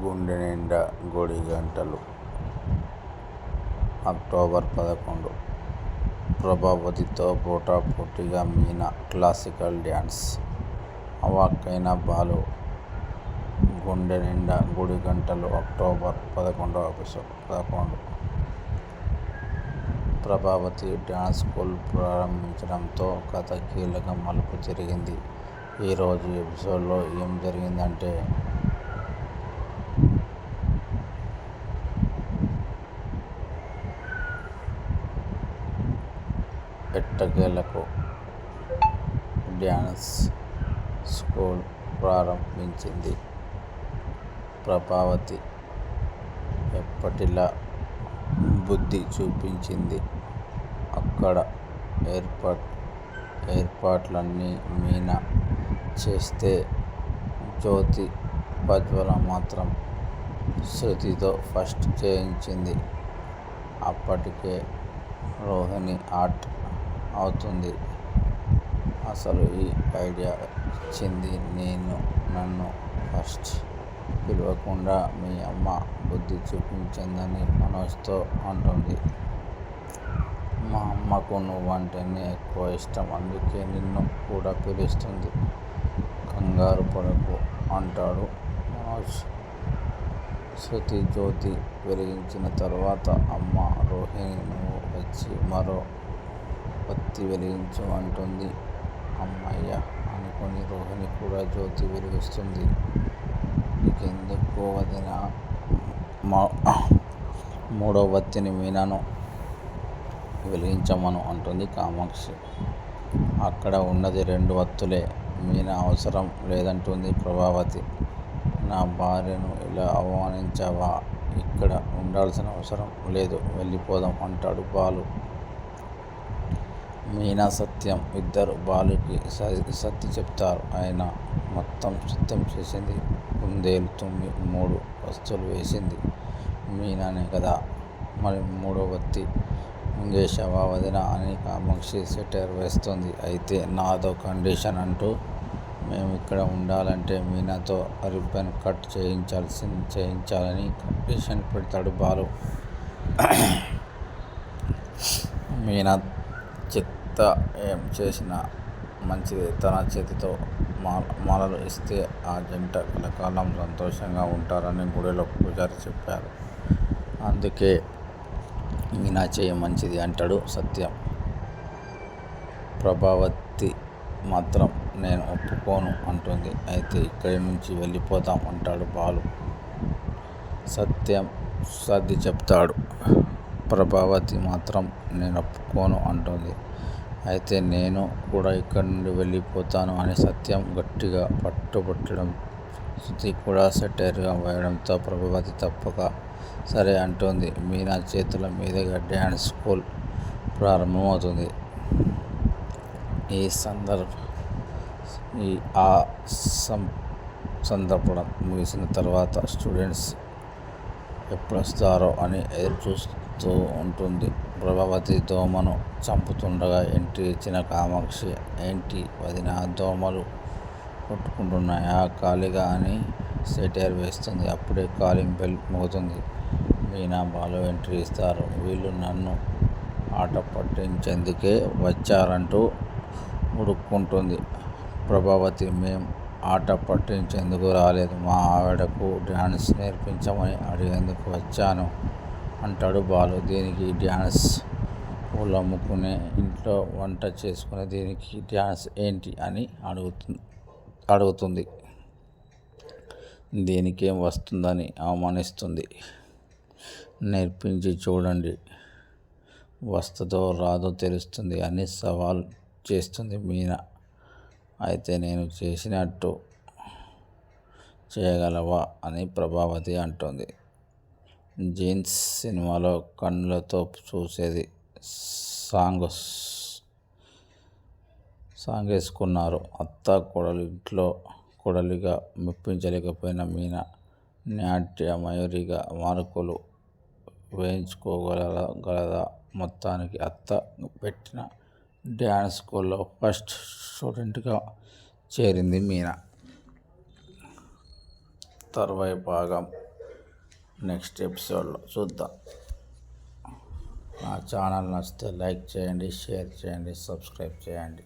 గుండె నిండా గుడి గంటలు. అక్టోబర్ 11 ప్రభావతితో పోటాపోటీగా మీనా క్లాసికల్ డ్యాన్స్. అవాక్కైన బాలు. గుండె నిండా గుడి గంటలు అక్టోబర్ 11 ప్రభావతి డ్యాన్స్ స్కూల్ ప్రారంభించడంతో కథ కీలక మలుపు తిరిగింది. ఈరోజు ఎపిసోడ్లో ఏం జరిగిందంటే, ఎట్టకేలకు డ్యాన్స్ స్కూల్ ప్రారంభించింది ప్రభావతి. ఎప్పటిలా బుద్ధి చూపించింది. అక్కడ ఏర్పాట్లన్నీ మీనా చేస్తే, జ్యోతి ప్రజ్వల మాత్రం శృతితో ఫస్ట్ చేయించింది. అప్పటికే రోహిణి అవుట్ అవుతుంది. అసలు ఈ ఐడియా ఇచ్చింది నన్ను ఫస్ట్ పిలవకుండా మీ అమ్మ బుద్ధి చూపించిందని మనోజ్తో అంటుంది. మా అమ్మకు నువ్వంటేనే ఎక్కువ ఇష్టం, అందుకే నిన్ను కూడా పిలుస్తుంది. కంగారు పడకు అంటాడు మనోజ్. శృతి జ్యోతి వెలిగించిన తర్వాత, అమ్మ రోహిణి నువ్వు వచ్చి మరో వత్తి వెలిగించు అంటుంది. అమ్మయ్య అనుకుని రోహిణి కూడా జ్యోతి వెలిగిస్తుంది. నీకెందుకు వదినా, మూడో వత్తిని మీనాను వెలిగించమను అంటుంది కామాక్షి. అక్కడ ఉన్నది 2 వత్తులే, మీనా అవసరం లేదంటుంది ప్రభావతి. నా భార్యను ఇలా అవమానించావా, ఇక్కడ ఉండాల్సిన అవసరం లేదు, వెళ్ళిపోదాం అంటాడు బాలు. మీనా సత్యం ఇద్దరు బాలుకి సర్ది చెప్తారు. ఆయన మొత్తం సిద్ధం చేసింది. కుందేలు 3 వత్తులు వేసింది మీనానే కదా, మరి మూడో వత్తి మింగేశావా వదినా అని కామాక్షి సెటైర్ వేస్తుంది. అయితే నాదో కండిషన్ అంటూ, మేమిక్కడ ఉండాలంటే మీనాతో రిబ్బన్ కట్ చేయించాలని కండిషన్ పెడతాడు బాలు. మీనా చెత్త ఏం చేసినా మంచిదే, తన చేతితో మాలలు ఇస్తే ఆ జంట కలకాలం సంతోషంగా ఉంటారని గుడిలో పూజారి చెప్పారు. అందుకే మీనా చేయి మంచిది అంటాడు సత్యం. ప్రభావతి మాత్రం నేను ఒప్పుకోను అంటుంది. అయితే ఇక్కడి నుంచి వెళ్ళిపోతాం అంటాడు బాలు. సత్యం సర్ది చెప్తాడు. ప్రభావతి మాత్రం నేను ఒప్పుకోను అంటుంది. అయితే నేను కూడా ఇక్కడి నుండి వెళ్ళిపోతాను అని సత్యం గట్టిగా పట్టుబట్టడం, శృతి కూడా సెటైర్గా వేయడంతో ప్రభావతి తప్పక సరే అంటుంది. మీనా చేతుల మీదుగా డ్యాన్స్ స్కూల్ ప్రారంభమవుతుంది. ఆ సందర్భం ముగిసిన తర్వాత స్టూడెంట్స్ ఎప్పుడొస్తారో అని ఎదురుచూస్తూ ఉంటుంది. ప్రభావతి దోమను చంపుతుండగా ఎంట్రీ ఇచ్చిన కామాక్షి, ఏంటి వదినా దోమలు కొట్టుకుంటున్నాయా ఖాళీగా అని సెటైర్ వేస్తుంది. అప్పుడే కాలింగ్ బెల్ మోగుతుంది. మీనా బాలు ఎంట్రీ ఇస్తారు. వీళ్ళు నన్ను ఆట పట్టించేందుకే వచ్చారంటూ ఉడుక్కుంటుంది ప్రభావతి. మేం ఆట పట్టించేందుకు రాలేదు, మా ఆవిడకు డ్యాన్స్ నేర్పించమని అడిగేందుకు వచ్చాను అంటాడు బాలు. దీనికి డ్యాన్స్? పూలమ్ముకునే ఇంట్లో వంట చేసుకునే దీనికి డ్యాన్స్ ఏంటి అని అడుగుతుంది. దీనికేం వస్తుందని అవమానిస్తుంది. నేర్పించి చూడండి, వస్తుందో రాదో తెలుస్తుంది అని సవాల్ చేస్తుంది మీనా. అయితే నేను చేసినట్టు చేయగలవా అని ప్రభావతి అంటుంది. జీన్స్ సినిమాలో కన్నులతో చూసేది సాంగేసుకున్నారు. అత్త కోడలు ఇంట్లో కోడలిగా మెప్పించలేకపోయిన మీనా నాట్య మయూరిగా మార్కులు వేయించుకోగలదా? మొత్తానికి అత్త పెట్టిన డ్యాన్స్ స్కూల్లో ఫస్ట్ స్టూడెంట్గా చేరింది మీనా. తర్వాయి భాగం. నెక్స్ట్ ఎపిసోడ్లో చూద్దాం. నా ఛానల్ నచ్చితే లైక్ చేయండి, షేర్ చేయండి, సబ్స్క్రైబ్ చేయండి.